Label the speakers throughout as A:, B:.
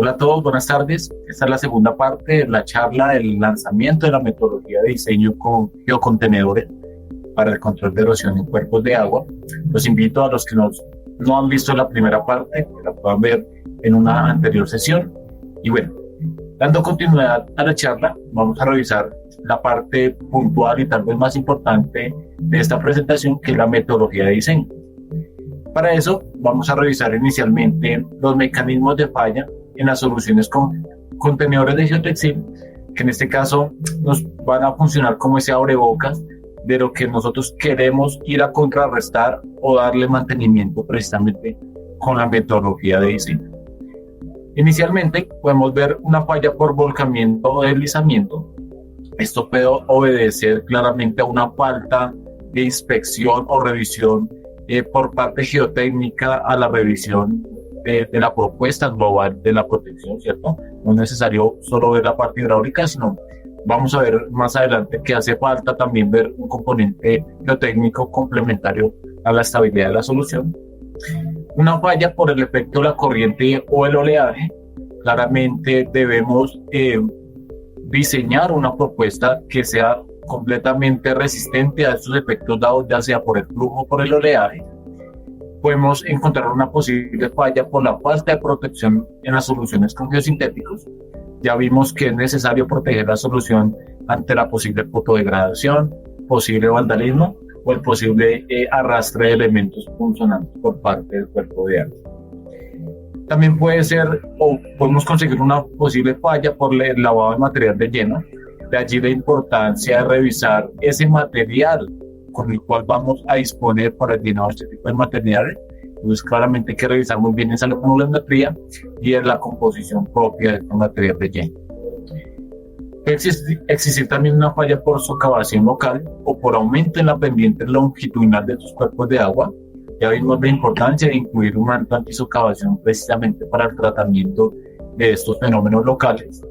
A: Hola a todos, buenas tardes. Esta es la segunda parte de la charla del lanzamiento de la metodología de diseño con geocontenedores para el control de erosión en cuerpos de agua. Los invito a los que no han visto la primera parte, que la puedan ver en una anterior sesión. Y bueno, dando continuidad a la charla, vamos a revisar la parte puntual y tal vez más importante de esta presentación, que es la metodología de diseño. Para eso, vamos a revisar inicialmente los mecanismos de falla en las soluciones con contenedores de geotextil, que en este caso nos van a funcionar como ese abrebocas de lo que nosotros queremos ir a contrarrestar o darle mantenimiento precisamente con la metodología de diseño. Inicialmente podemos ver una falla por volcamiento o deslizamiento. Esto puede obedecer claramente a una falta de inspección o revisión por parte geotécnica a la revisión de la propuesta global de la protección, ¿cierto? No es necesario solo ver la parte hidráulica, sino vamos a ver más adelante que hace falta también ver un componente geotécnico complementario a la estabilidad de la solución. Una falla por el efecto de la corriente o el oleaje. Claramente debemos diseñar una propuesta que sea completamente resistente a estos efectos dados, ya sea por el flujo o por el oleaje. Podemos encontrar una posible falla por la falta de protección en las soluciones con geosintéticos. Ya vimos que es necesario proteger la solución ante la posible fotodegradación, posible vandalismo o el posible arrastre de elementos funcionantes por parte del cuerpo de agua. También puede ser, o podemos conseguir una posible falla por el lavado de material de lleno. De allí la importancia de revisar ese material con el cual vamos a disponer para el llenado de este tipo de materiales. Entonces claramente hay que revisar muy bien esa volumetría y en la composición propia de este material de lleno. Puede existir también una falla por socavación local o por aumento en la pendiente longitudinal de sus cuerpos de agua. Ya vimos la importancia de incluir un manto antisocavación precisamente para el tratamiento de estos fenómenos locales.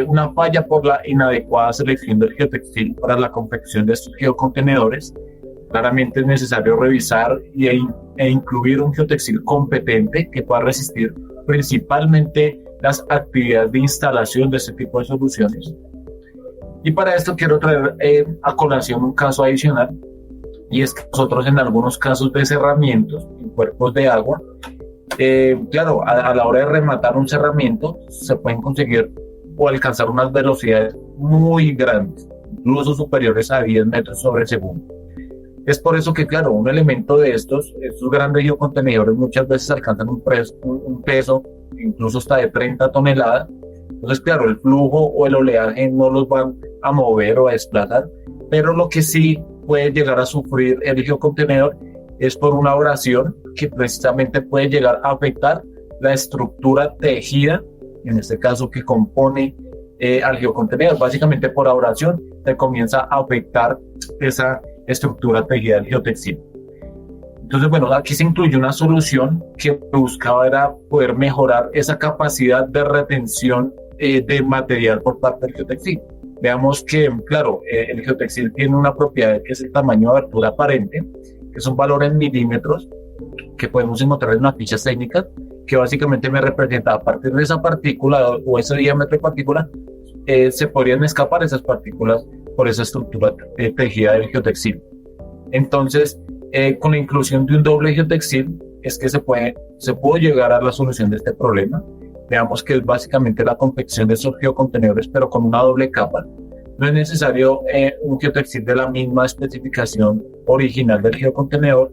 A: Una falla por la inadecuada selección del geotextil para la confección de estos geocontenedores. Claramente es necesario revisar e incluir un geotextil competente que pueda resistir principalmente las actividades de instalación de este tipo de soluciones. Y para esto quiero traer a colación un caso adicional, y es que nosotros en algunos casos de cerramientos en cuerpos de agua, claro, a la hora de rematar un cerramiento se pueden conseguir o alcanzar unas velocidades muy grandes, incluso superiores a 10 metros sobre segundo. Es por eso que, claro, un elemento de estos grandes geocontenedores muchas veces alcanzan un peso incluso hasta de 30 toneladas. Entonces, claro, el flujo o el oleaje no los van a mover o a desplazar, pero lo que sí puede llegar a sufrir el geocontenedor es por una abrasión que precisamente puede llegar a afectar la estructura tejida, en este caso que compone al geocontenedor. Básicamente por abrasión se comienza a afectar esa estructura tejida del geotextil. Entonces, bueno, aquí se incluye una solución que buscaba era poder mejorar esa capacidad de retención de material por parte del geotextil. Veamos que, claro, el geotextil tiene una propiedad que es el tamaño de abertura aparente, que es un valor en milímetros que podemos encontrar en unas fichas técnicas, que básicamente me representa a partir de esa partícula o ese diámetro de partícula, se podrían escapar esas partículas por esa estructura tejida del geotextil. Entonces, con la inclusión de un doble geotextil es que se puede llegar a la solución de este problema. Veamos que es básicamente la confección de esos geocontenedores, pero con una doble capa. No es necesario un geotextil de la misma especificación original del geocontenedor,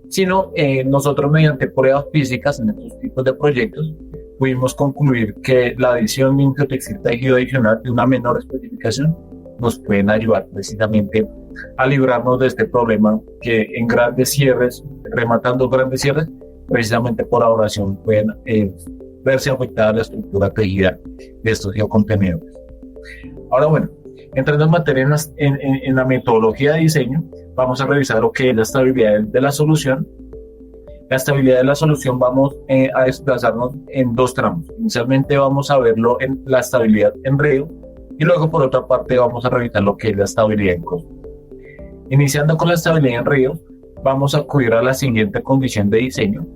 A: sino nosotros mediante pruebas físicas en estos tipos de proyectos pudimos concluir que la adición de un geotextil tejido adicional de una menor especificación nos pueden ayudar precisamente a librarnos de este problema que en grandes cierres, rematando grandes cierres, precisamente por abrasión pueden verse afectada la estructura tejida de estos geocontenedores. Ahora bueno, entrando en materia en la metodología de diseño, vamos a revisar lo que es la estabilidad de la solución. La estabilidad de la solución vamos a desplazarnos en dos tramos. Inicialmente vamos a verlo en la estabilidad en río y luego por otra parte vamos a revisar lo que es la estabilidad en costa. Iniciando con la estabilidad en río, vamos a acudir a la siguiente condición de diseño.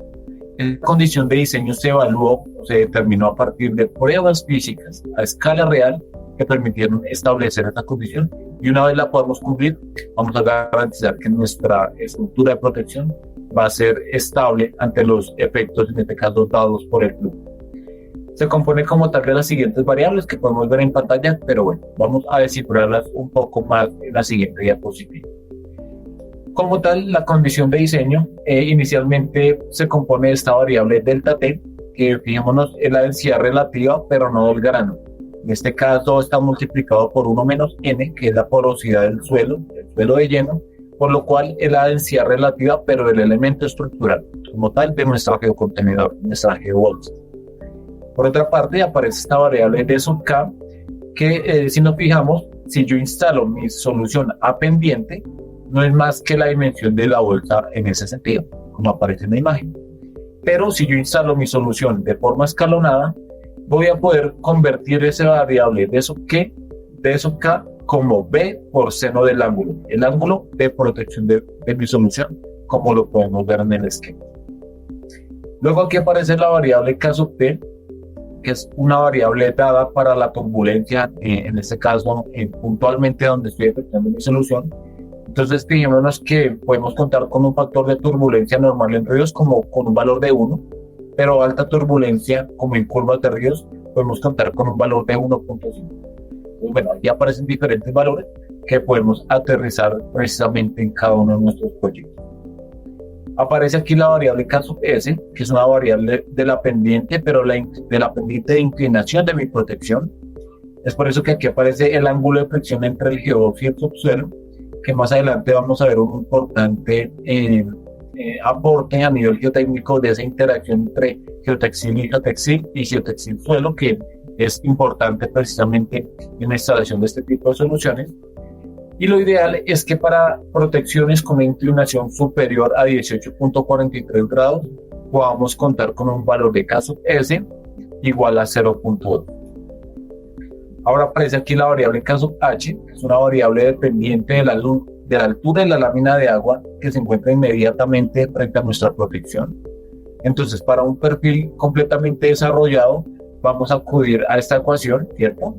A: Esta condición de diseño se evaluó o se determinó a partir de pruebas físicas a escala real que permitieron establecer esta condición, y una vez la podamos cumplir, vamos a garantizar que nuestra estructura de protección va a ser estable ante los efectos, en este caso, dados por el flujo. Se compone como tal de las siguientes variables que podemos ver en pantalla, pero bueno, vamos a descifrarlas un poco más en la siguiente diapositiva. Como tal, la condición de diseño inicialmente se compone de esta variable delta T, que fijémonos es la densidad relativa, pero no del grano. En este caso está multiplicado por 1 menos n, que es la porosidad del suelo de lleno, por lo cual es la densidad relativa, pero del elemento estructural, como tal, de nuestro geocontenedor, nuestra geobolsa. Por otra parte, aparece esta variable D sub K, que si nos fijamos, si yo instalo mi solución a pendiente, no es más que la dimensión de la bolsa en ese sentido, como aparece en la imagen. Pero si yo instalo mi solución de forma escalonada, voy a poder convertir esa variable D sub K como B por seno del ángulo, el ángulo de protección de mi solución, como lo podemos ver en el esquema. Luego aquí aparece la variable K sub T, que es una variable dada para la turbulencia, en este caso puntualmente donde estoy efectuando mi solución. Entonces fijémonos que podemos contar con un factor de turbulencia normal en ríos como con un valor de 1, pero alta turbulencia como en curvas de ríos podemos contar con un valor de 1.5. Bueno, aquí aparecen diferentes valores que podemos aterrizar precisamente en cada uno de nuestros proyectos. Aparece aquí la variable K sub S, que es una variable de la pendiente, pero de la pendiente de inclinación de mi protección. Es por eso que aquí aparece el ángulo de fricción entre el geobox y el subsuelo, que más adelante vamos a ver un importante aporte a nivel geotécnico de esa interacción entre geotextil y geotextil suelo, que es importante precisamente en la instalación de este tipo de soluciones. Y lo ideal es que para protecciones con inclinación superior a 18.43 grados podamos contar con un valor de K sub S igual a 0.2. Ahora aparece aquí la variable K sub H, que es una variable dependiente de la altura de la lámina de agua que se encuentra inmediatamente frente a nuestra protección. Entonces, para un perfil completamente desarrollado, vamos a acudir a esta ecuación, ¿cierto?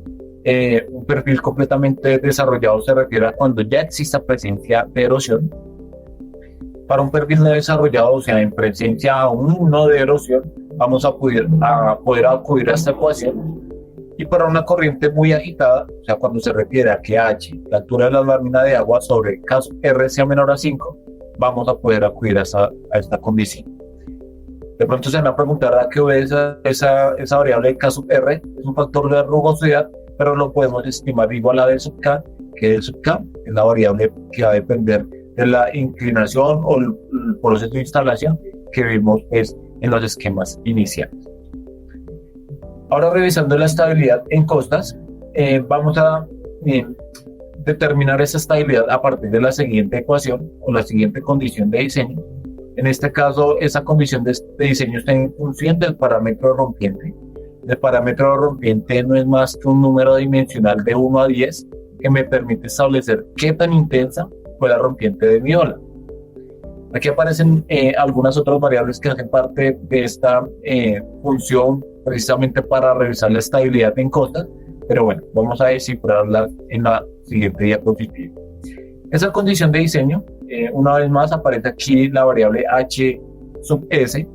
A: Un perfil completamente desarrollado se refiere a cuando ya exista presencia de erosión. Para un perfil no desarrollado, o sea, en presencia aún no de erosión, vamos a poder acudir a esta ecuación. Y para una corriente muy agitada, o sea, cuando se refiere a que H, la altura de la lámina de agua sobre K sub R sea menor a 5, vamos a poder acudir a esta condición. De pronto se van a preguntar a qué obedece esa variable de K sub R, es un factor de rugosidad, pero lo podemos estimar igual a D sub K, que D sub K es la variable que va a depender de la inclinación o el proceso de instalación que vimos en los esquemas iniciales. Ahora, revisando la estabilidad en costas, vamos a determinar esa estabilidad a partir de la siguiente ecuación o la siguiente condición de diseño. En este caso, esa condición de diseño está en función del parámetro rompiente. El parámetro rompiente no es más que un número dimensional de 1 a 10 que me permite establecer qué tan intensa fue la rompiente de mi ola. Aquí aparecen algunas otras variables que hacen parte de esta función precisamente para revisar la estabilidad en costas, pero bueno, vamos a descifrarla en la siguiente diapositiva. Esa condición de diseño, una vez más aparece aquí la variable H sub S,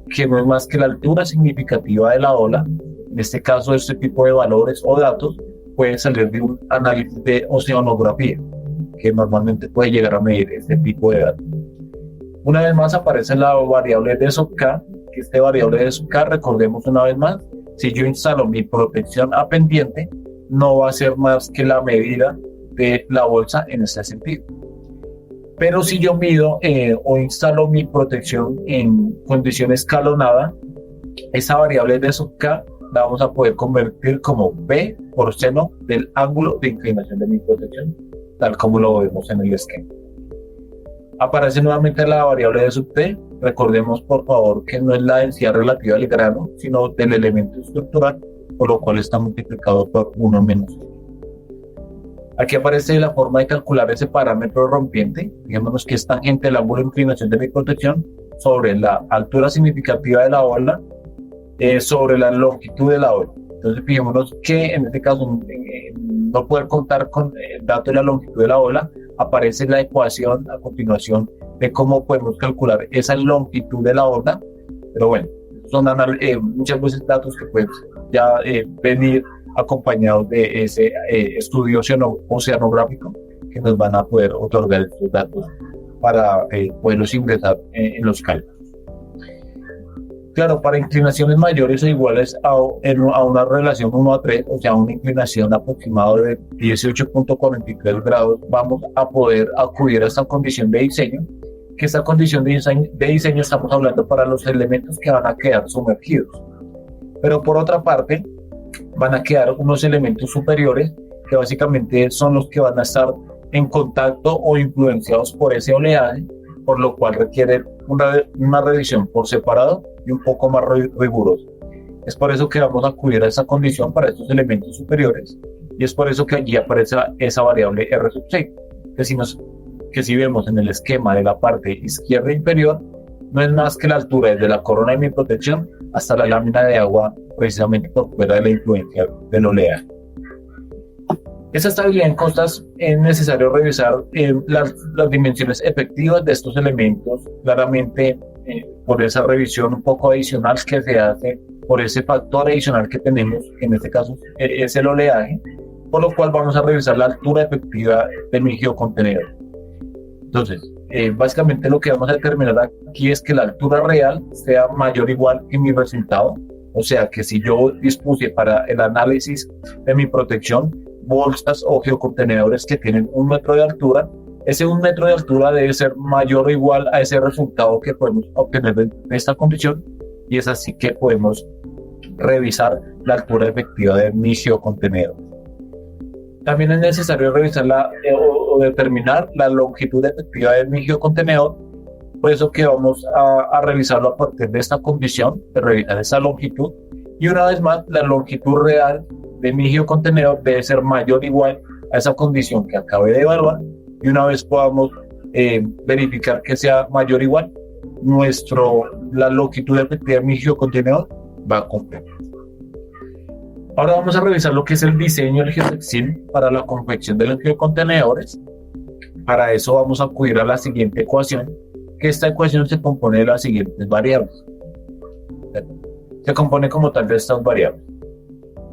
A: que no es más que la altura significativa de la ola. En este caso, este tipo de valores o datos pueden salir de un análisis de oceanografía, que normalmente puede llegar a medir este tipo de datos. Una vez más aparece la variable D sub K, que esta variable D sub K, recordemos una vez más, si yo instalo mi protección a pendiente, no va a ser más que la medida de la bolsa en este sentido. Pero si yo mido o instalo mi protección en condición escalonada, esa variable D sub K la vamos a poder convertir como B por seno del ángulo de inclinación de mi protección, tal como lo vemos en el esquema. Aparece nuevamente la variable D sub T. Recordemos por favor que no es la densidad relativa del grano, sino del elemento estructural, por lo cual está multiplicado por 1 menos 1. Aquí aparece la forma de calcular ese parámetro rompiente, digamos que es tangente el ángulo de inclinación de mi protección sobre la altura significativa de la ola sobre la longitud de la ola. Entonces fijémonos que en este caso no poder contar con el dato de la longitud de la ola, aparece la ecuación a continuación de cómo podemos calcular esa longitud de la ola, pero bueno, son muchas veces datos que pueden ya venir acompañados de ese estudio oceanográfico que nos van a poder otorgar estos datos para poderlos ingresar en los cálculos. Claro, para inclinaciones mayores o iguales a una relación 1:3, o sea, una inclinación aproximada de 18.43 grados, vamos a poder acudir a esta condición de diseño, que esta condición de diseño estamos hablando para los elementos que van a quedar sumergidos. Pero por otra parte, van a quedar unos elementos superiores que básicamente son los que van a estar en contacto o influenciados por ese oleaje, por lo cual requiere una revisión por separado y un poco más rigurosa. Es por eso que vamos a acudir a esa condición para estos elementos superiores, y es por eso que allí aparece esa variable R sub 6, que si vemos en el esquema de la parte izquierda inferior, no es más que la altura desde la corona de mi protección hasta la lámina de agua, precisamente por fuera de la influencia del oleaje. Esa estabilidad en costas es necesario revisar las dimensiones efectivas de estos elementos, claramente por esa revisión un poco adicional que se hace por ese factor adicional que tenemos, que en este caso es el oleaje, por lo cual vamos a revisar la altura efectiva de mi geocontenedor. Entonces, básicamente lo que vamos a determinar aquí es que la altura real sea mayor o igual que mi resultado, o sea que si yo dispuse para el análisis de mi protección bolsas o geocontenedores que tienen 1 metro de altura, ese 1 metro de altura debe ser mayor o igual a ese resultado que podemos obtener de esta condición, y es así que podemos revisar la altura efectiva de mi geocontenedor. También es necesario revisar o determinar la longitud efectiva de mi geocontenedor, por eso que vamos a revisarlo a partir de esta condición, de revisar esa longitud, y una vez más la longitud real de mi geocontenedor debe ser mayor o igual a esa condición que acabé de evaluar, y una vez podamos verificar que sea mayor o igual, la longitud efectiva de mi geocontenedor va a cumplir. Ahora vamos a revisar lo que es el diseño del geotextil para la confección de los geocontenedores. Para eso vamos a acudir a la siguiente ecuación, que esta ecuación se compone de las siguientes variables. Se compone como tal de estas variables.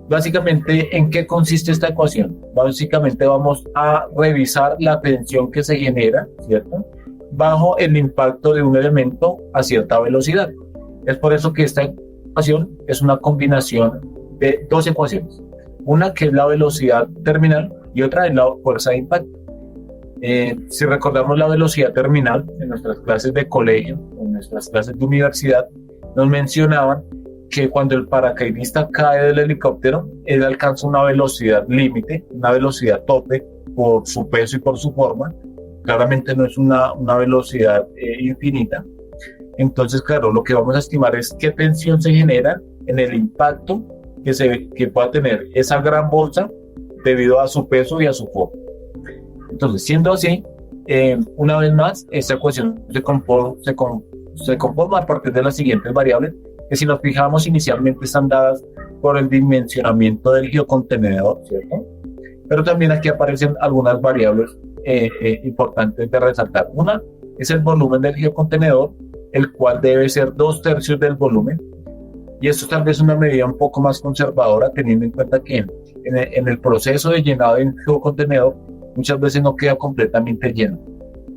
A: Básicamente, ¿en qué consiste esta ecuación? Básicamente vamos a revisar la tensión que se genera, ¿cierto?, bajo el impacto de un elemento a cierta velocidad. Es por eso que esta ecuación es una combinación de dos ecuaciones. Una que es la velocidad terminal y otra es la fuerza de impacto. Si recordamos la velocidad terminal, en nuestras clases de colegio, en nuestras clases de universidad, nos mencionaban que cuando el paracaidista cae del helicóptero, él alcanza una velocidad límite, una velocidad tope por su peso y por su forma. Claramente no es una velocidad infinita. Entonces, claro, lo que vamos a estimar es qué tensión se genera en el impacto que pueda tener esa gran bolsa debido a su peso y a su forma. Entonces, siendo así, una vez más, esta ecuación se conforma a partir de las siguientes variables, que si nos fijamos inicialmente están dadas por el dimensionamiento del geocontenedor, ¿cierto? Pero también aquí aparecen algunas variables importantes de resaltar. Una es el volumen del geocontenedor, el cual debe ser 2/3 del volumen, y esto tal vez es una medida un poco más conservadora, teniendo en cuenta que en el proceso de llenado de un geocontenedor muchas veces no queda completamente lleno.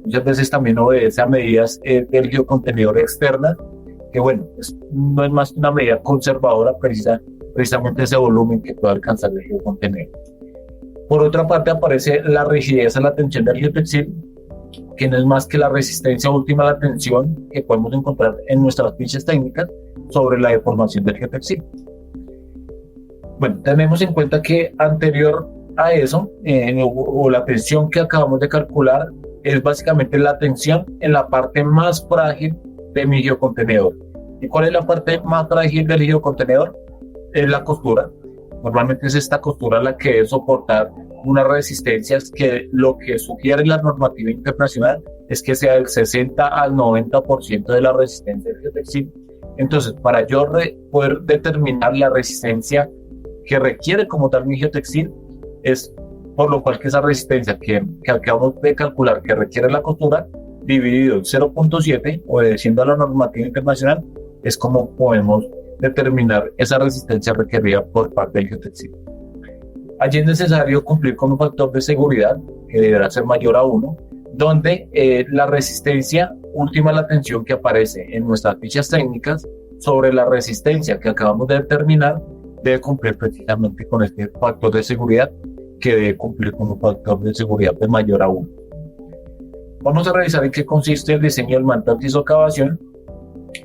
A: Muchas veces también obedece a medidas del geocontenedor externas, que bueno, no es más que una medida conservadora, precisamente ese volumen que puede alcanzar el geocontenedor. Por otra parte aparece la rigidez a la tensión del geotextil, que no es más que la resistencia última a la tensión que podemos encontrar en nuestras fichas técnicas sobre la deformación del geotextil. Bueno, tenemos en cuenta que anterior a eso, o la tensión que acabamos de calcular, es básicamente la tensión en la parte más frágil de mi geocontenedor. ¿Y cuál es la parte más frágil del geocontenedor? Es la costura. Normalmente es esta costura la que debe soportar unas resistencias que lo que sugiere la normativa internacional es que sea del 60 al 90% de la resistencia del geotextil. Entonces, para yo poder determinar la resistencia que requiere como tal mi geotextil, es por lo cual que esa resistencia que acabamos de calcular que requiere la costura, dividido en 0.7, obedeciendo a la normativa internacional, es como podemos determinar esa resistencia requerida por parte del geotextil. Allí es necesario cumplir con un factor de seguridad que deberá ser mayor a 1, donde la resistencia última la tensión que aparece en nuestras fichas técnicas sobre la resistencia que acabamos de determinar debe cumplir precisamente con este factor de seguridad que debe cumplir con un factor de seguridad de mayor a 1. Vamos a revisar en qué consiste el diseño del manto antisocavación.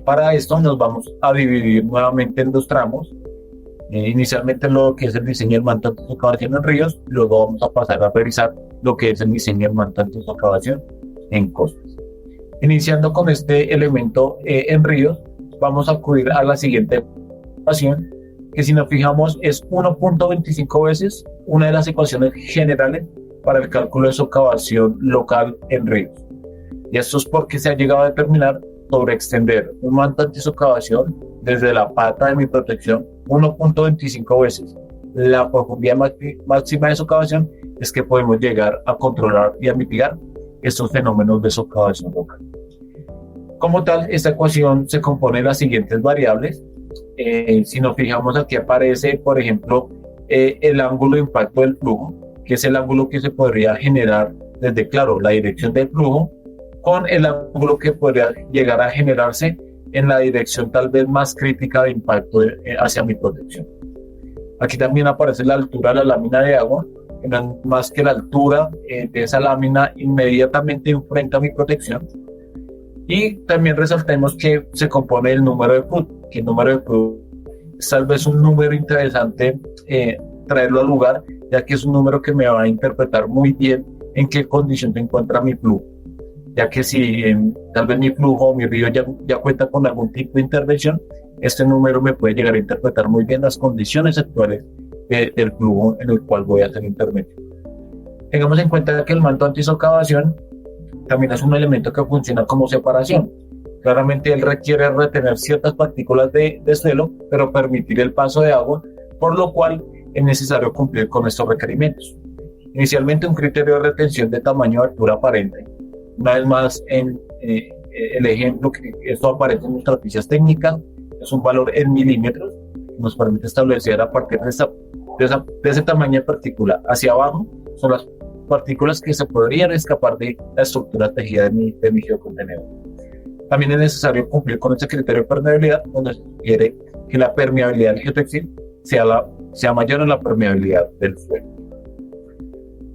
A: Para esto nos vamos a dividir nuevamente en dos tramos. Inicialmente lo que es el diseño del manto antisocavación en ríos, luego vamos a pasar a revisar lo que es el diseño del manto antisocavación en costas. Iniciando con este elemento en ríos, vamos a acudir a la siguiente ecuación, que si nos fijamos es 1.25 veces una de las ecuaciones generales para el cálculo de socavación local en ríos. Y esto es porque se ha llegado a determinar sobre extender un manto antisocavación desde la pata de mi protección 1.25 veces la profundidad máxima de socavación, es que podemos llegar a controlar y a mitigar estos fenómenos de socavación local. Como tal, esta ecuación se compone de las siguientes variables. Si nos fijamos, aquí aparece, por ejemplo, el ángulo de impacto del flujo, que es el ángulo que se podría generar desde, claro, la dirección del flujo, con el ángulo que podría llegar a generarse en la dirección tal vez más crítica de impacto hacia mi protección. Aquí también aparece la altura de la lámina de agua, que no es más que la altura de esa lámina inmediatamente enfrente a mi protección. Y también resaltemos que se compone del número de foot, que el número de foot es tal vez un número interesante traerlo al lugar, ya que es un número que me va a interpretar muy bien en qué condición se encuentra mi flujo, ya que si tal vez mi flujo o mi río ya cuenta con algún tipo de intervención, este número me puede llegar a interpretar muy bien las condiciones actuales del flujo en el cual voy a hacer intervención. Tengamos en cuenta que el manto antisocavación también es un elemento que funciona como separación. Claramente él requiere retener ciertas partículas de suelo, pero permitir el paso de agua, por lo cual es necesario cumplir con estos requerimientos. Inicialmente, un criterio de retención de tamaño de altura aparente. Una vez más, en el ejemplo que esto aparece en nuestras fichas técnicas, es un valor en milímetros, que nos permite establecer a partir de ese tamaño de partícula hacia abajo, son las partículas que se podrían escapar de la estructura tejida de mi geocontenedor. También es necesario cumplir con este criterio de permeabilidad, donde se sugiere que la permeabilidad del geotextil sea mayor a la permeabilidad del suelo.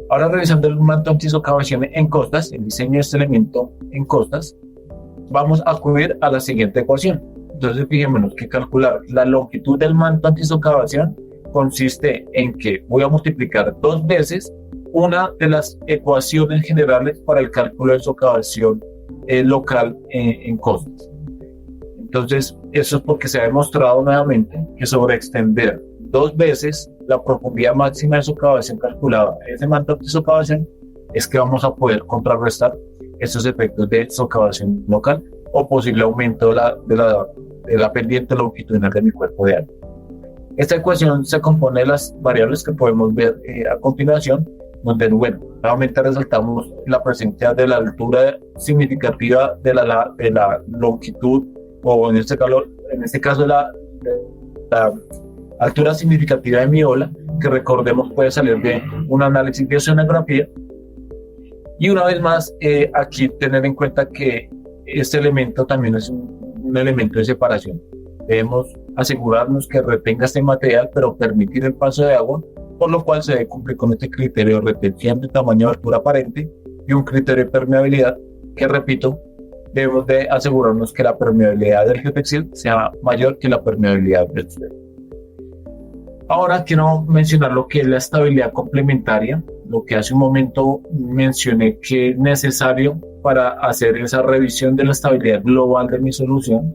A: Ahora, revisando el manto antisocavación en costas, el diseño de este elemento en costas, vamos a acudir a la siguiente ecuación. Entonces, fijémonos que calcular la longitud del manto antisocavación consiste en que voy a multiplicar 2 veces una de las ecuaciones generales para el cálculo de socavación local en costas. Entonces, eso es porque se ha demostrado nuevamente que sobre extender 2 veces la profundidad máxima de socavación calculada en ese manto antisocavación es que vamos a poder contrarrestar estos efectos de socavación local o posible aumento de la pendiente longitudinal de mi cuerpo de agua. Esta ecuación se compone de las variables que podemos ver a continuación, donde, bueno, nuevamente resaltamos la presencia de la altura significativa de la longitud, o en este caso la altura significativa de mi ola, que recordemos puede salir de un análisis de oceanografía. Y una vez más, aquí tener en cuenta que este elemento también es un elemento de separación. Debemos asegurarnos que retenga este material, pero permitir el paso de agua, por lo cual se debe cumplir con este criterio de retención de tamaño de altura aparente y un criterio de permeabilidad que, repito, debemos de asegurarnos que la permeabilidad del geotextil sea mayor que la permeabilidad del suelo. Ahora quiero mencionar lo que es la estabilidad complementaria, lo que hace un momento mencioné que es necesario para hacer esa revisión de la estabilidad global de mi solución.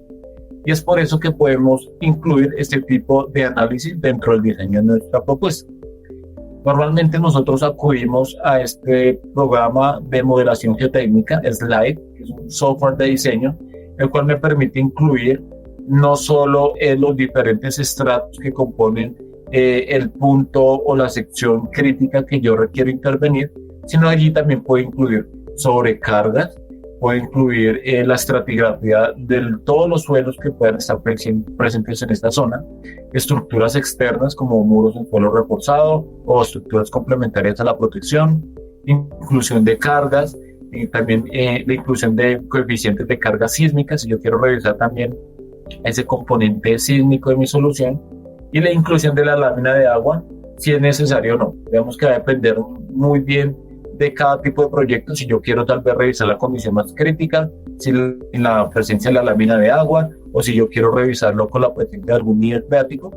A: Y es por eso que podemos incluir este tipo de análisis dentro del diseño de nuestra propuesta. Normalmente nosotros acudimos a este programa de modelación geotécnica, Slide, que es un software de diseño, el cual me permite incluir no solo los diferentes estratos que componen el punto o la sección crítica que yo requiero intervenir, sino allí también puedo incluir sobrecargas, puedo incluir la estratigrafía de todos los suelos que puedan estar presentes en esta zona, estructuras externas como muros en suelo reforzado o estructuras complementarias a la protección, inclusión de cargas y también la inclusión de coeficientes de carga sísmica, si yo quiero revisar también ese componente sísmico de mi solución, y la inclusión de la lámina de agua, si es necesario o no. Digamos que va a depender muy bien de cada tipo de proyecto, si yo quiero tal vez revisar la condición más crítica, si en la presencia de la lámina de agua, o si yo quiero revisarlo con la presencia de algún nivel freático,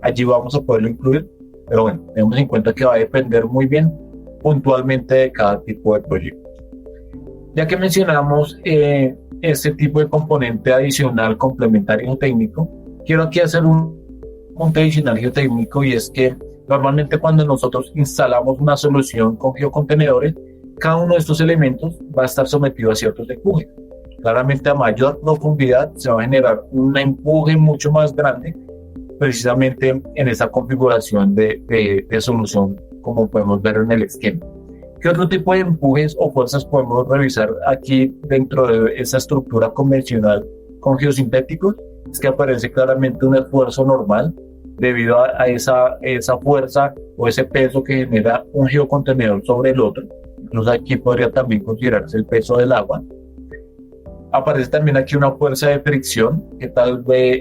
A: allí vamos a poderlo incluir, pero bueno, tenemos en cuenta que va a depender muy bien puntualmente de cada tipo de proyecto. Ya que mencionamos este tipo de componente adicional complementario técnico, quiero aquí hacer un punto adicional geotécnico, y es que normalmente cuando nosotros instalamos una solución con geocontenedores, cada uno de estos elementos va a estar sometido a ciertos empujes. Claramente a mayor profundidad se va a generar un empuje mucho más grande precisamente en esa configuración de solución, como podemos ver en el esquema. ¿Qué otro tipo de empujes o fuerzas podemos revisar aquí dentro de esa estructura convencional con geosintéticos? Es que aparece claramente un esfuerzo normal debido a esa fuerza o ese peso que genera un geocontenedor sobre el otro. Incluso aquí podría también considerarse el peso del agua. Aparece también aquí una fuerza de fricción, que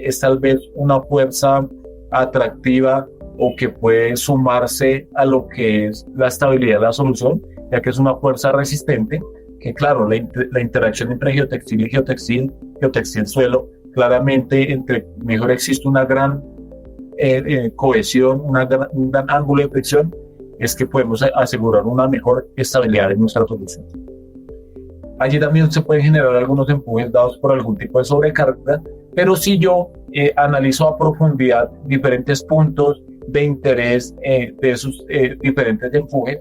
A: es tal vez una fuerza atractiva o que puede sumarse a lo que es la estabilidad de la solución, ya que es una fuerza resistente, que claro, la interacción entre geotextil y geotextil suelo, claramente entre mejor existe una gran cohesión, un gran ángulo de fricción, es que podemos asegurar una mejor estabilidad en nuestra solución. Allí también se pueden generar algunos empujes dados por algún tipo de sobrecarga, pero si yo analizo a profundidad diferentes puntos de interés de esos diferentes empujes,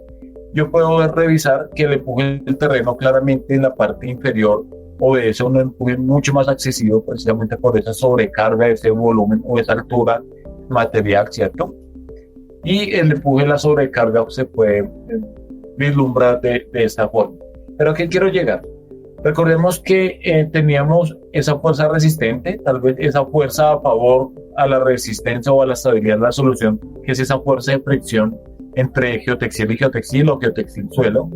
A: yo puedo revisar que el empuje del terreno claramente en la parte inferior obedece a un empuje mucho más accesible, precisamente por esa sobrecarga, ese volumen o esa altura material, ¿cierto? Y el empuje de la sobrecarga se puede vislumbrar de esta forma. ¿Pero a qué quiero llegar? Recordemos que teníamos esa fuerza resistente, tal vez esa fuerza a favor a la resistencia o a la estabilidad de la solución, que es esa fuerza de fricción entre geotextil y geotextil o geotextil suelo.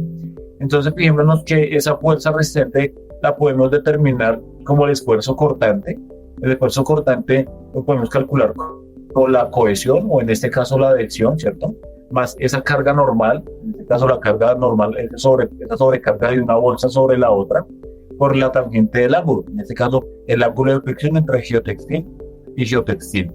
A: Entonces fijémonos que esa fuerza resistente la podemos determinar como el esfuerzo cortante. El esfuerzo cortante lo podemos calcular con la cohesión, o en este caso la adhesión, ¿cierto? Más esa carga normal, en este caso la carga normal es esa sobrecarga de una bolsa sobre la otra, por la tangente del ángulo, en este caso el ángulo de fricción entre geotextil y geotextil.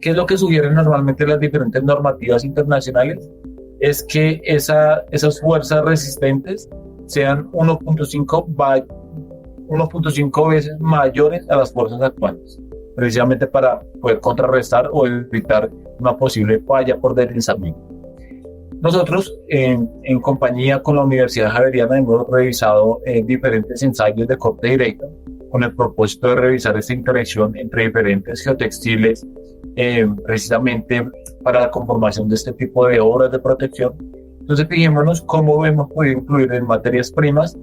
A: ¿Qué es lo que sugieren normalmente las diferentes normativas internacionales? Es que esas fuerzas resistentes sean 1.5 veces mayores a las fuerzas actuales, precisamente para poder contrarrestar o evitar una posible falla por deslizamiento. Nosotros, en compañía con la Universidad Javeriana, hemos revisado diferentes ensayos de corte directo con el propósito de revisar esta interacción entre diferentes geotextiles, precisamente para la conformación de este tipo de obras de protección. Entonces, fijémonos cómo hemos podido incluir en materias primas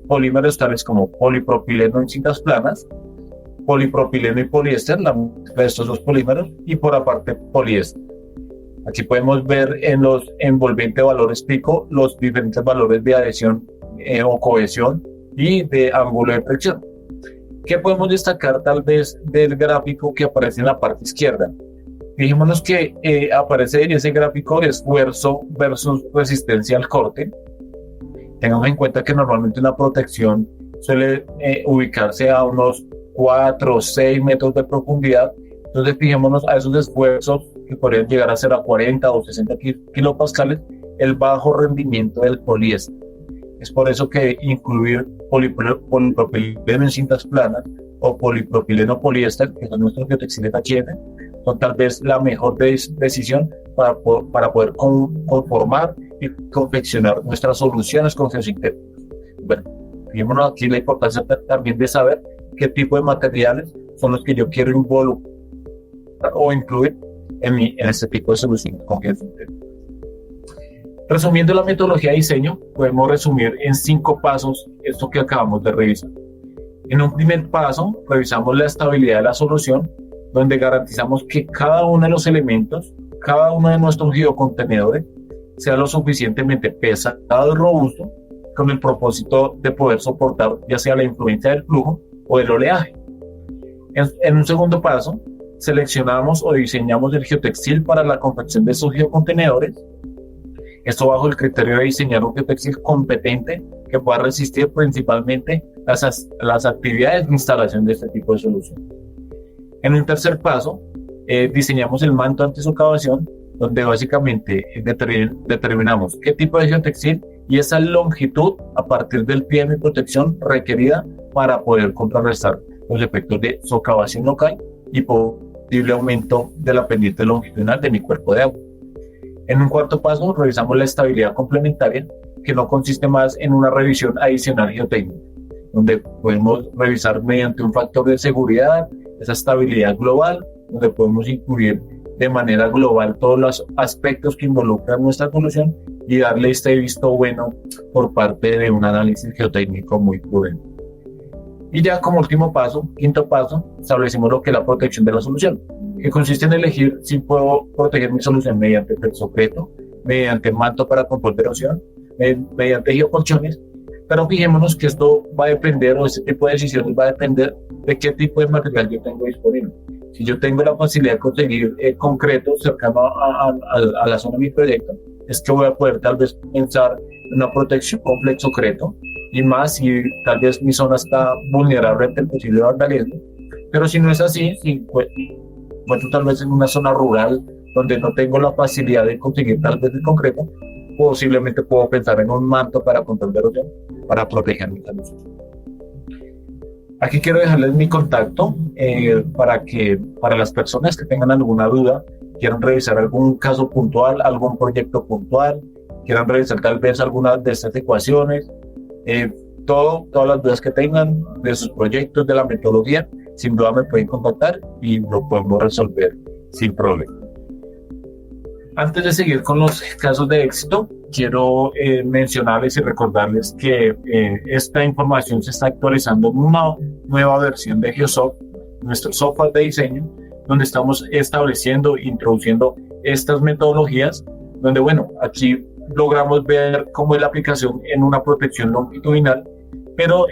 A: polímeros tales como polipropileno en cintas planas, polipropileno y poliéster, la mezcla de estos dos polímeros, y por aparte poliéster. Aquí podemos ver en los envolventes valores pico los diferentes valores de adhesión o cohesión y de ángulo de fricción. ¿Qué podemos destacar tal vez del gráfico que aparece en la parte izquierda? Fijémonos que aparece en ese gráfico esfuerzo versus resistencia al corte. Tengamos en cuenta que normalmente una protección suele ubicarse a unos 4 o 6 metros de profundidad. Entonces fijémonos a esos esfuerzos que podrían llegar a ser a 40 o 60 kilopascales, el bajo rendimiento del poliéster. Es por eso que incluir polipropileno en cintas planas o polipropileno poliéster, que son nuestros geotextiles HF, son tal vez la mejor decisión para poder conformar y confeccionar nuestras soluciones con geosintéticos. Bueno, fijémonos aquí la importancia también de saber qué tipo de materiales son los que yo quiero involucrar o incluir en este tipo de soluciones con geosintéticos. Resumiendo la metodología de diseño, podemos resumir en 5 pasos esto que acabamos de revisar. En un primer paso, revisamos la estabilidad de la solución, donde garantizamos que cada uno de los elementos, cada uno de nuestros geocontenedores, sea lo suficientemente pesado y robusto, con el propósito de poder soportar ya sea la influencia del flujo o del oleaje. En un segundo paso, seleccionamos o diseñamos el geotextil para la confección de esos geocontenedores. Esto bajo el criterio de diseñar un geotextil competente que pueda resistir principalmente las actividades de instalación de este tipo de solución. En un tercer paso, diseñamos el manto antisocavación, donde básicamente determinamos qué tipo de geotextil y esa longitud a partir del pie de protección requerida para poder contrarrestar los efectos de socavación local y posible aumento de la pendiente longitudinal de mi cuerpo de agua. En un cuarto paso, revisamos la estabilidad complementaria, que no consiste más en una revisión adicional geotécnica, donde podemos revisar mediante un factor de seguridad esa estabilidad global, donde podemos incluir de manera global todos los aspectos que involucran nuestra solución y darle este visto bueno por parte de un análisis geotécnico muy prudente. Y ya como último paso, quinto paso, establecimos lo que es la protección de la solución, que consiste en elegir si puedo proteger mi solución mediante secreto, mediante manto para control de erosión, mediante geocolchones, pero fijémonos que esto va a depender, o este tipo de decisiones va a depender de qué tipo de material yo tengo disponible. Si yo tengo la facilidad de conseguir concreto cercano a la zona de mi proyecto, es que voy a poder tal vez pensar en una protección complejo concreto, y más si tal vez mi zona está vulnerable ante el posible vandalismo. Pero si no es así, si encuentro tal vez en una zona rural donde no tengo la facilidad de conseguir tal vez el concreto, posiblemente puedo pensar en un manto para control de erosión para proteger mi salud. Aquí quiero dejarles mi contacto para las personas que tengan alguna duda, quieran revisar algún caso puntual, algún proyecto puntual, quieran revisar tal vez alguna de estas ecuaciones, todas las dudas que tengan de sus proyectos, de la metodología, sin duda me pueden contactar y lo podemos resolver sin problema. Antes de seguir con los casos de éxito, quiero mencionarles y recordarles que esta información se está actualizando en una nueva versión de Geosoft, nuestro software de diseño, donde estamos estableciendo e introduciendo estas metodologías, donde bueno, aquí logramos ver cómo es la aplicación en una protección longitudinal, pero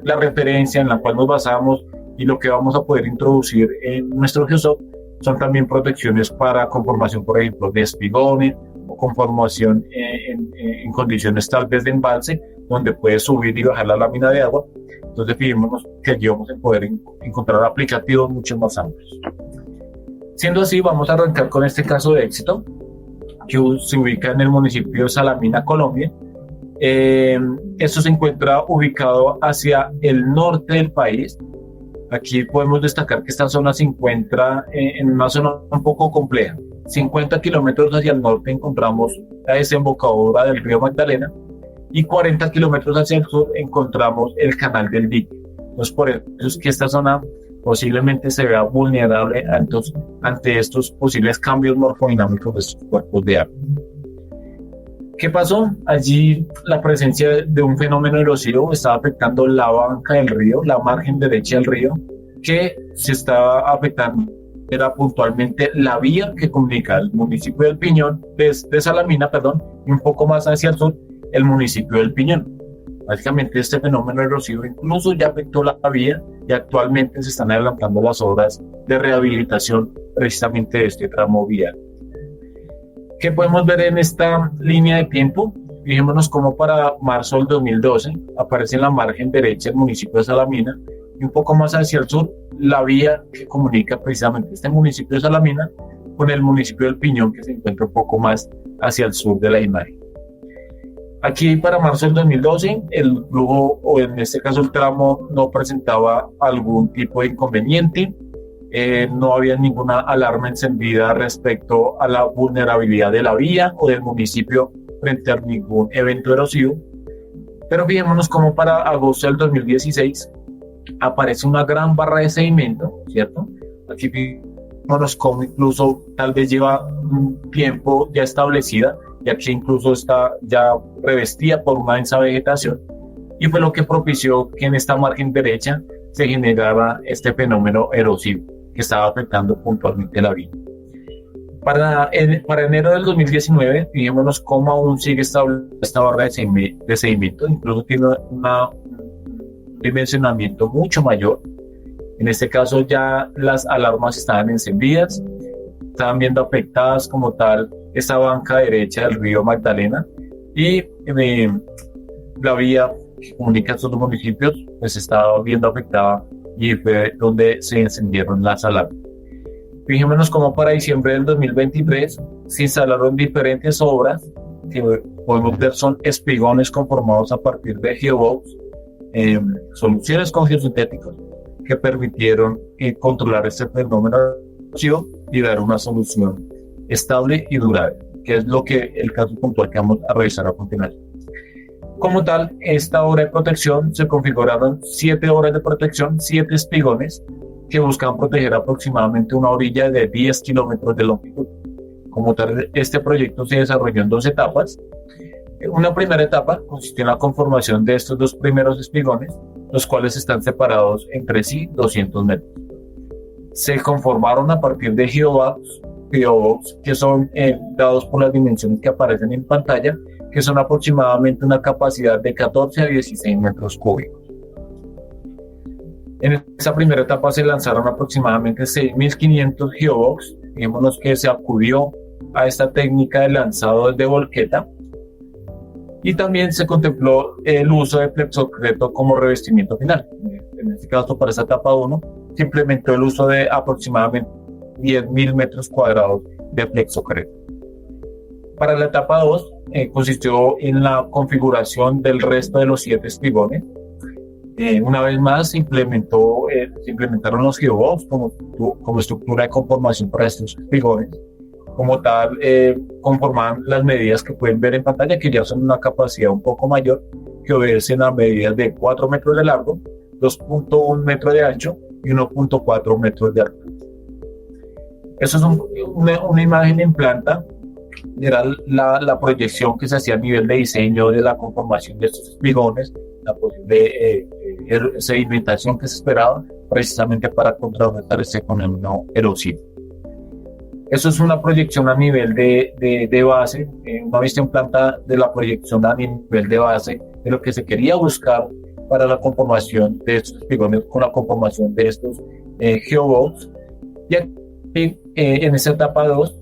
A: la referencia en la cual nos basamos y lo que vamos a poder introducir en nuestro Geosoft son también protecciones para conformación, por ejemplo, de espigones o conformación en condiciones tal vez de embalse, donde puede subir y bajar la lámina de agua. Entonces, fijémonos que allí vamos a poder encontrar aplicativos mucho más amplios. Siendo así, vamos a arrancar con este caso de éxito, que se ubica en el municipio de Salamina, Colombia. Esto se encuentra ubicado hacia el norte del país. Aquí podemos destacar que esta zona se encuentra en una zona un poco compleja. 50 kilómetros hacia el norte encontramos la desembocadura del río Magdalena y 40 kilómetros hacia el sur encontramos el canal del dique. Entonces, por eso es que esta zona posiblemente se vea vulnerable ante estos posibles cambios morfodinámicos de estos cuerpos de agua. ¿Qué pasó? Allí la presencia de un fenómeno erosivo estaba afectando la banca del río, la margen derecha del río, que se estaba afectando, era puntualmente la vía que comunica el municipio del Piñón, de Salamina, y un poco más hacia el sur, el municipio del Piñón. Básicamente este fenómeno erosivo incluso ya afectó la vía y actualmente se están adelantando las obras de rehabilitación precisamente de este tramo vial. ¿Qué podemos ver en esta línea de tiempo? Fijémonos cómo para marzo del 2012 aparece en la margen derecha el municipio de Salamina y un poco más hacia el sur la vía que comunica precisamente este municipio de Salamina con el municipio del Piñón, que se encuentra un poco más hacia el sur de la imagen. Aquí para marzo del 2012 el flujo, o en este caso el tramo, no presentaba algún tipo de inconveniente. No había ninguna alarma encendida respecto a la vulnerabilidad de la vía o del municipio frente a ningún evento erosivo. Pero fijémonos cómo para agosto del 2016 aparece una gran barra de sedimento, ¿cierto? Aquí fijémonos cómo incluso tal vez lleva un tiempo ya establecida, ya que incluso está ya revestida por una densa vegetación, y fue lo que propició que en esta margen derecha se generara este fenómeno erosivo que estaba afectando puntualmente la vía. Para enero del 2019, fijémonos cómo aún sigue estable esta barra de sedimento, incluso tiene un dimensionamiento mucho mayor. En este caso ya las alarmas estaban encendidas, estaban viendo afectadas como tal esta banca derecha del río Magdalena, y la vía que comunica estos dos municipios pues estaba viendo afectada, y fue donde se encendieron las alarmas. Fijémonos cómo para diciembre del 2023 se instalaron diferentes obras que podemos ver son espigones conformados a partir de geobox, soluciones con geosintéticos que permitieron controlar este fenómeno y dar una solución estable y durable, que es lo que el caso puntual que vamos a revisar a continuación. Como tal, esta obra de protección se configuraron 7 obras de protección, 7 espigones que buscaban proteger aproximadamente una orilla de 10 kilómetros de longitud. Como tal, este proyecto se desarrolló en 2 etapas. Una primera etapa consistió en la conformación de estos 2 primeros espigones, los cuales están separados entre sí 200 metros. Se conformaron a partir de geobox, que son dados por las dimensiones que aparecen en pantalla, que son aproximadamente una capacidad de 14 a 16 metros cúbicos. En esta primera etapa se lanzaron aproximadamente 6.500 geobox. Fijémonos que se acudió a esta técnica de lanzado desde volqueta, y también se contempló el uso de flexocreto como revestimiento final. En este caso, para esta etapa 1, se implementó el uso de aproximadamente 10.000 metros cuadrados de flexocreto. Para la etapa 2, consistió en la configuración del resto de los 7 espigones. Una vez más se implementaron los geobox como estructura de conformación para estos espigones. Como tal, conforman las medidas que pueden ver en pantalla, que ya son una capacidad un poco mayor, que obedecen a medidas de 4 metros de largo, 2.1 metros de ancho y 1.4 metros de altura. Eso es una imagen en planta. Era la proyección que se hacía a nivel de diseño de la conformación de estos espigones, la posible sedimentación que se esperaba precisamente para contrarrestar este fenómeno erosivo. Eso es una proyección a nivel de base, una vista en planta de la proyección a nivel de base de lo que se quería buscar para la conformación de estos espigones con la conformación de estos geobox. Y aquí, en esta etapa 2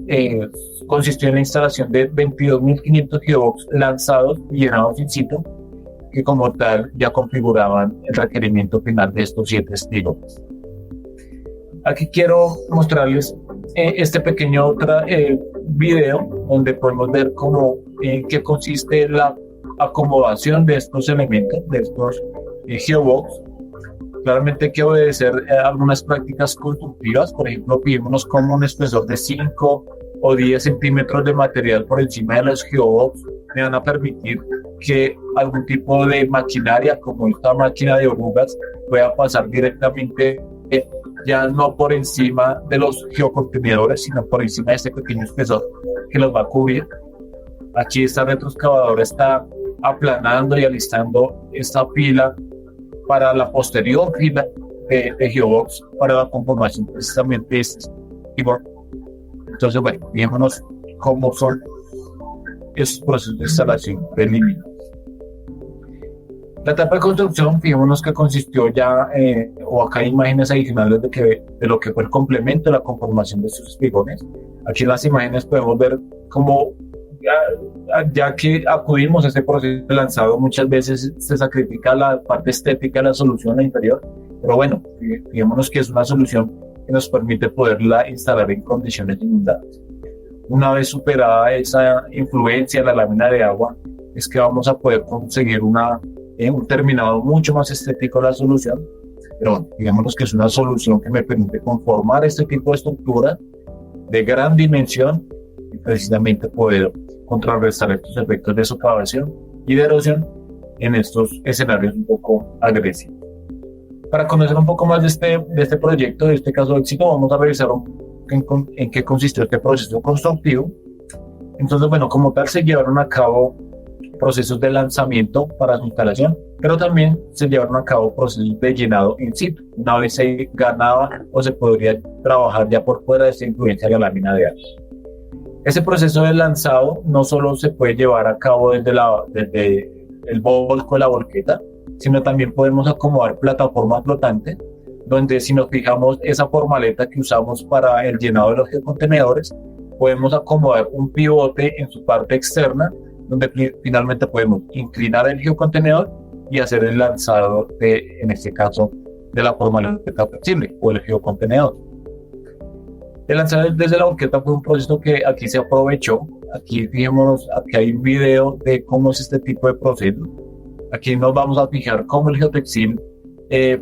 A: consistió en la instalación de 22.500 geobox lanzados y llenados in situ, que como tal ya configuraban el requerimiento final de estos 7 espigones. Aquí quiero mostrarles este pequeño video donde podemos ver cómo qué consiste la acomodación de estos elementos, de estos geobox. Claramente hay que obedecer algunas prácticas constructivas. Por ejemplo, fijémonos como un espesor de 5 o 10 centímetros de material por encima de los geobox me van a permitir que algún tipo de maquinaria, como esta máquina de orugas, pueda pasar directamente ya no por encima de los geocontenedores, sino por encima de este pequeño espesor que los va a cubrir. Aquí esta retroexcavadora está aplanando y alistando esta pila para la posterior fila de geobox para la conformación precisamente de este espigón. Entonces, bueno, fijémonos cómo son estos procesos de instalación preliminares. La etapa de construcción, fijémonos que consistió ya, o acá hay imágenes adicionales de lo que fue el complemento de la conformación de estos espigones. Aquí en las imágenes podemos ver cómo, ya que acudimos a este proceso de lanzado, muchas veces se sacrifica la parte estética de la solución inferior, pero bueno, fijémonos que es una solución que nos permite poderla instalar en condiciones inundables. Una vez superada esa influencia de la lámina de agua, es que vamos a poder conseguir un terminado mucho más estético de la solución, pero digamos que es una solución que me permite conformar este tipo de estructura de gran dimensión y precisamente poder contrarrestar estos efectos de socavación y de erosión en estos escenarios un poco agresivos. Para conocer un poco más de este proyecto, de este caso de éxito, vamos a revisar en qué consistió este proceso constructivo. Entonces, bueno, como tal se llevaron a cabo procesos de lanzamiento para su instalación, pero también se llevaron a cabo procesos de llenado in situ. Una vez se ganaba o se podría trabajar ya por fuera de esta influencia de la lámina de arena. Ese proceso de lanzado no solo se puede llevar a cabo desde el volco de la volqueta, sino también podemos acomodar plataformas flotantes, donde si nos fijamos esa formaleta que usamos para el llenado de los geocontenedores, podemos acomodar un pivote en su parte externa, donde finalmente podemos inclinar el geocontenedor y hacer el lanzado en este caso, de la formaleta flexible o el geocontenedor. El lanzado desde la volqueta fue un proceso que aquí se aprovechó. Aquí fijémonos, aquí hay un video de cómo es este tipo de proceso. Aquí nos vamos a fijar cómo el geotextil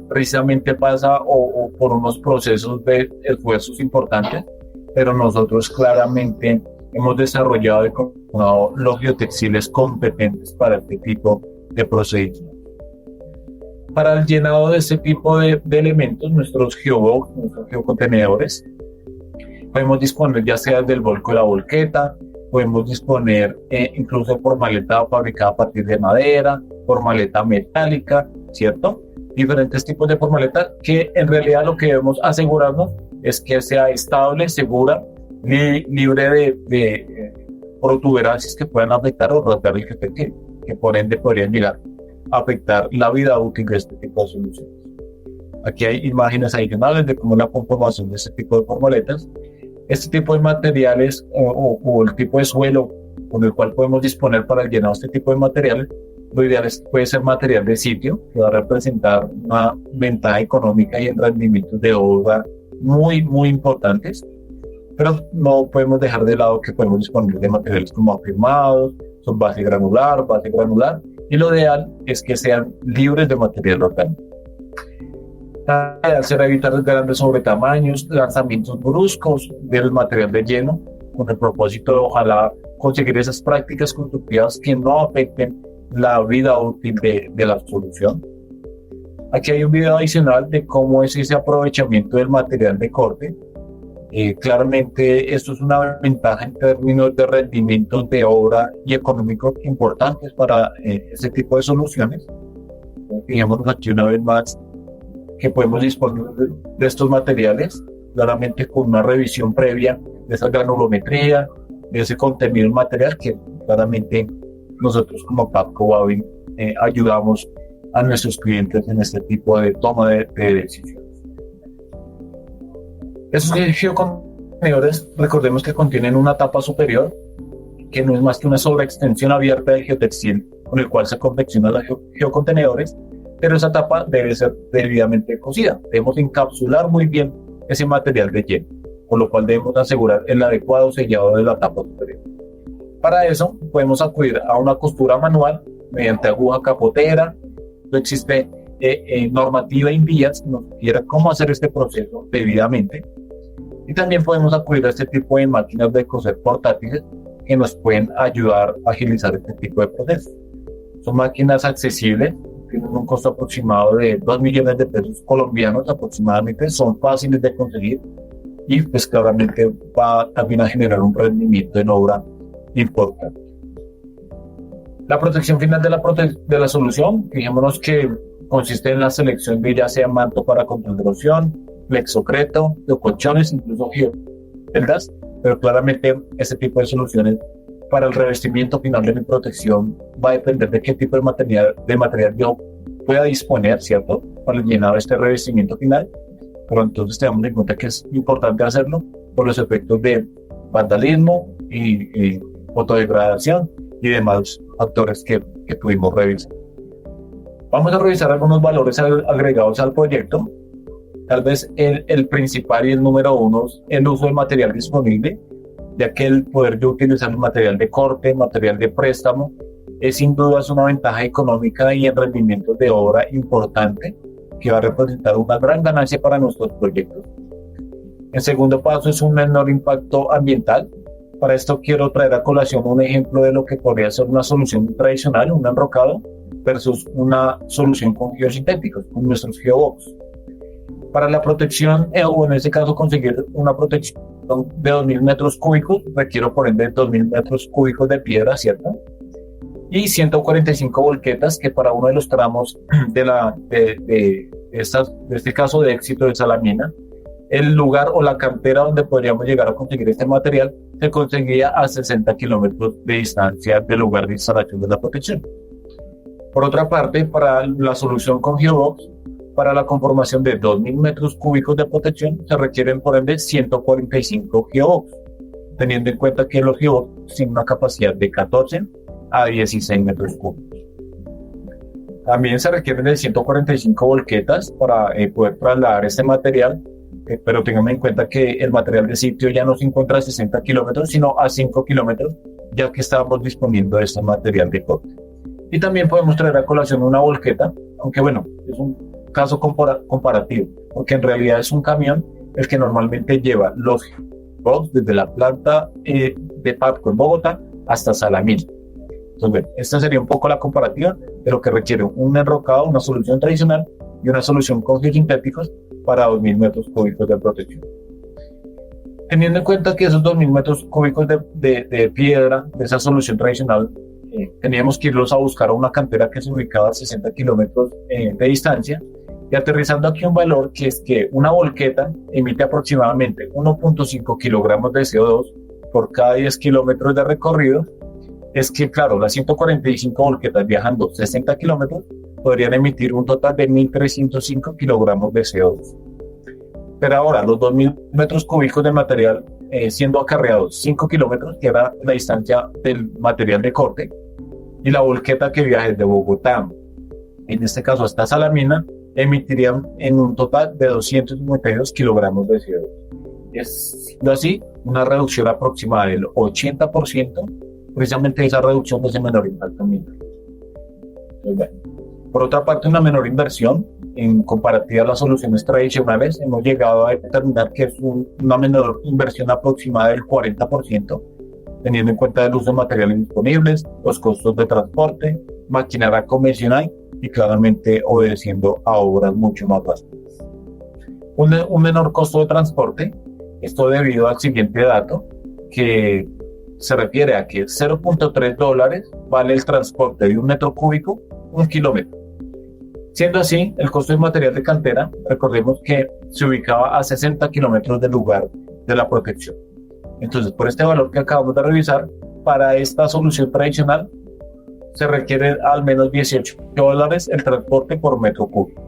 A: precisamente pasa o por unos procesos de esfuerzos importantes, pero nosotros claramente hemos desarrollado y conformado los geotextiles competentes para este tipo de procedimientos. Para el llenado de este tipo de elementos, nuestros geobox, nuestros geocontenedores, podemos disponer ya sea del volco de la volqueta, podemos disponer incluso por maleta fabricada a partir de madera, por maleta metálica, ¿cierto? Diferentes tipos de formaleta que en realidad lo que debemos asegurarnos es que sea estable, segura, libre de protuberancias que puedan afectar o rasgar el geotextil, que por ende podrían llegar a afectar la vida útil de este tipo de soluciones. Aquí hay imágenes adicionales de cómo la conformación de este tipo de formaletas. Este tipo de materiales o el tipo de suelo con el cual podemos disponer para el llenado de este tipo de materiales, lo ideal es que puede ser material de sitio, que va a representar una ventaja económica y en rendimientos de obra muy, muy importantes, pero no podemos dejar de lado que podemos disponer de materiales como afirmados, son base granular, y lo ideal es que sean libres de material orgánico. Hacer evitar grandes sobretamaños, lanzamientos bruscos del material de lleno, con el propósito de ojalá conseguir esas prácticas constructivas que no afecten la vida útil de la solución. Aquí hay un video adicional de cómo es ese aprovechamiento del material de corte. Claramente esto es una ventaja en términos de rendimientos de obra y económicos importantes para este tipo de soluciones. Fijémonos aquí una vez más que podemos disponer de estos materiales, claramente con una revisión previa de esa granulometría, de ese contenido material que claramente nosotros como Capco Wavin ayudamos a nuestros clientes en este tipo de toma de decisiones. Esos geocontenedores, recordemos que contienen una tapa superior que no es más que una sobreextensión abierta del geotextil con el cual se confeccionan los geocontenedores, pero esa tapa debe ser debidamente cosida. Debemos encapsular muy bien ese material de lleno, por lo cual debemos asegurar el adecuado sellado de la tapa superior. Para eso podemos acudir a una costura manual mediante aguja capotera. No existe normativa en vías que nos sugiera cómo hacer este proceso debidamente. Y también podemos acudir a este tipo de máquinas de coser portátiles que nos pueden ayudar a agilizar este tipo de procesos. Son máquinas accesibles, tienen un costo aproximado de 2 millones de pesos colombianos aproximadamente, son fáciles de conseguir y pues claramente va también a generar un rendimiento en obra importante. La protección final de la solución, fijémonos que consiste en la selección de ya sea manto para control de erosión, flexocreto, de colchones, incluso celdas, pero claramente este tipo de soluciones para el revestimiento final de mi protección va a depender de qué tipo de material yo pueda disponer, ¿cierto? Para el llenado de este revestimiento final, pero entonces tenemos en cuenta que es importante hacerlo por los efectos de vandalismo y fotodegradación y demás factores que pudimos revisar. Vamos a revisar algunos valores agregados al proyecto. Tal vez el principal y el número uno es el uso del material disponible, ya que el poder de utilizar el material de corte, material de préstamo, es sin duda una ventaja económica y en rendimiento de obra importante que va a representar una gran ganancia para nuestros proyectos. El segundo paso es un menor impacto ambiental. Para esto quiero traer a colación un ejemplo de lo que podría ser una solución tradicional, un enrocado, versus una solución con geosintéticos, con nuestros geobox. Para la protección, o en este caso conseguir una protección de 2.000 metros cúbicos, requiero por ende 2.000 metros cúbicos de piedra, ¿cierto? Y 145 volquetas, que para uno de los tramos de este caso de éxito de Salamina, el lugar o la cantera donde podríamos llegar a conseguir este material se conseguía a 60 kilómetros de distancia del lugar de instalación de la protección. Por otra parte, para la solución con geobox, para la conformación de 2.000 metros cúbicos de protección se requieren por ende 145 geobox, teniendo en cuenta que los geobox tienen una capacidad de 14 a 16 metros cúbicos. También se requieren de 145 volquetas para poder trasladar este material, pero tengan en cuenta que el material de sitio ya no se encuentra a 60 kilómetros, sino a 5 kilómetros, ya que estábamos disponiendo de este material de corte. Y también podemos traer a colación una volqueta, aunque bueno, es un caso comparativo, porque en realidad es un camión el que normalmente lleva los box desde la planta de Patco en Bogotá hasta Salamina. Entonces, bueno, esta sería un poco la comparativa de lo que requiere un enrocado, una solución tradicional y una solución con geosintéticos para 2.000 metros cúbicos de protección. Teniendo en cuenta que esos 2.000 metros cúbicos de piedra de esa solución tradicional teníamos que irlos a buscar a una cantera que se ubicaba a 60 kilómetros de distancia, y aterrizando aquí un valor que es que una volqueta emite aproximadamente 1.5 kilogramos de CO2 por cada 10 kilómetros de recorrido. Es que claro, las 145 volquetas viajando 60 kilómetros podrían emitir un total de 1.305 kilogramos de CO2. Pero ahora los 2.000 metros cúbicos de material siendo acarreados 5 kilómetros, que era la distancia del material de corte, y la volqueta que viaje desde Bogotá, en este caso hasta Salamina, emitirían en un total de 252 kilogramos de CO2. Es siendo así una reducción aproximada del 80%, precisamente esa reducción de ese menor impacto ambiental. Bueno, por otra parte, una menor inversión en comparativa a las soluciones tradicionales, hemos llegado a determinar que es una menor inversión aproximada del 40%, teniendo en cuenta el uso de materiales disponibles, los costos de transporte, maquinaria convencional y claramente obedeciendo a obras mucho más básicas. Un menor costo de transporte, esto debido al siguiente dato, que se refiere a que $0.3 vale el transporte de un metro cúbico, un kilómetro. Siendo así, el costo del material de cantera, recordemos que se ubicaba a 60 kilómetros del lugar de la protección. Entonces, por este valor que acabamos de revisar, para esta solución tradicional se requiere al menos $18 el transporte por metro cúbico.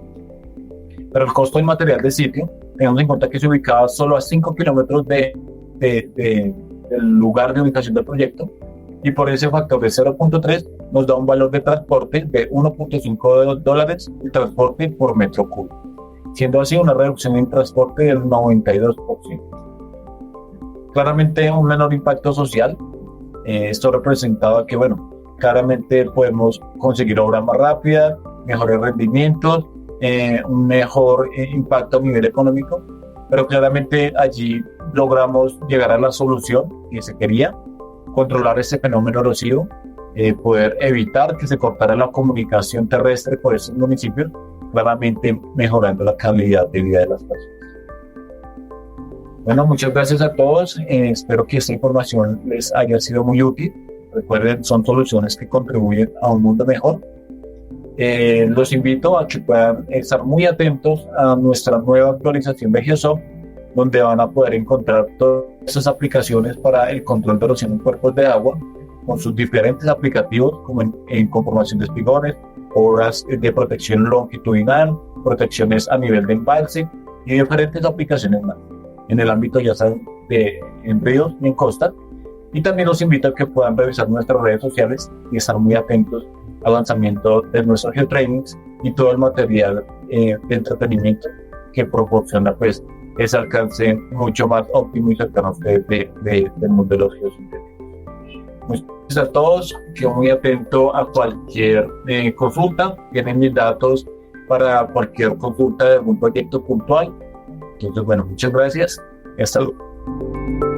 A: Pero el costo del material de sitio, tengamos en cuenta que se ubicaba solo a 5 kilómetros del lugar de ubicación del proyecto, y por ese factor de 0.3 nos da un valor de transporte de $1.5 el transporte por metro cúbico, siendo así una reducción en transporte del 92%. Claramente un menor impacto social, esto representaba que, bueno, claramente podemos conseguir obras más rápidas, mejores rendimientos, un mejor impacto a nivel económico, pero claramente allí logramos llegar a la solución que se quería, controlar ese fenómeno erosivo, poder evitar que se cortara la comunicación terrestre por esos municipios, claramente mejorando la calidad de vida de las personas. Bueno, muchas gracias a todos, espero que esta información les haya sido muy útil. Recuerden, son soluciones que contribuyen a un mundo mejor. Los invito a que puedan estar muy atentos a nuestra nueva actualización de GeoSoft, donde van a poder encontrar todas esas aplicaciones para el control de erosión en cuerpos de agua, con sus diferentes aplicativos como en conformación de espigones, obras de protección longitudinal, protecciones a nivel de embalse y diferentes aplicaciones más en el ámbito ya sea en ríos y en costa. Y también los invito a que puedan revisar nuestras redes sociales y estar muy atentos al lanzamiento de nuestros geotrainings y todo el material de entretenimiento que proporciona pues ese alcance mucho más óptimo y cercano a ustedes del mundo de los geosintéticos. Muchas gracias a todos, quedo muy atento a cualquier consulta, tienen mis datos para cualquier consulta de algún proyecto puntual. Entonces, bueno, muchas gracias y hasta luego.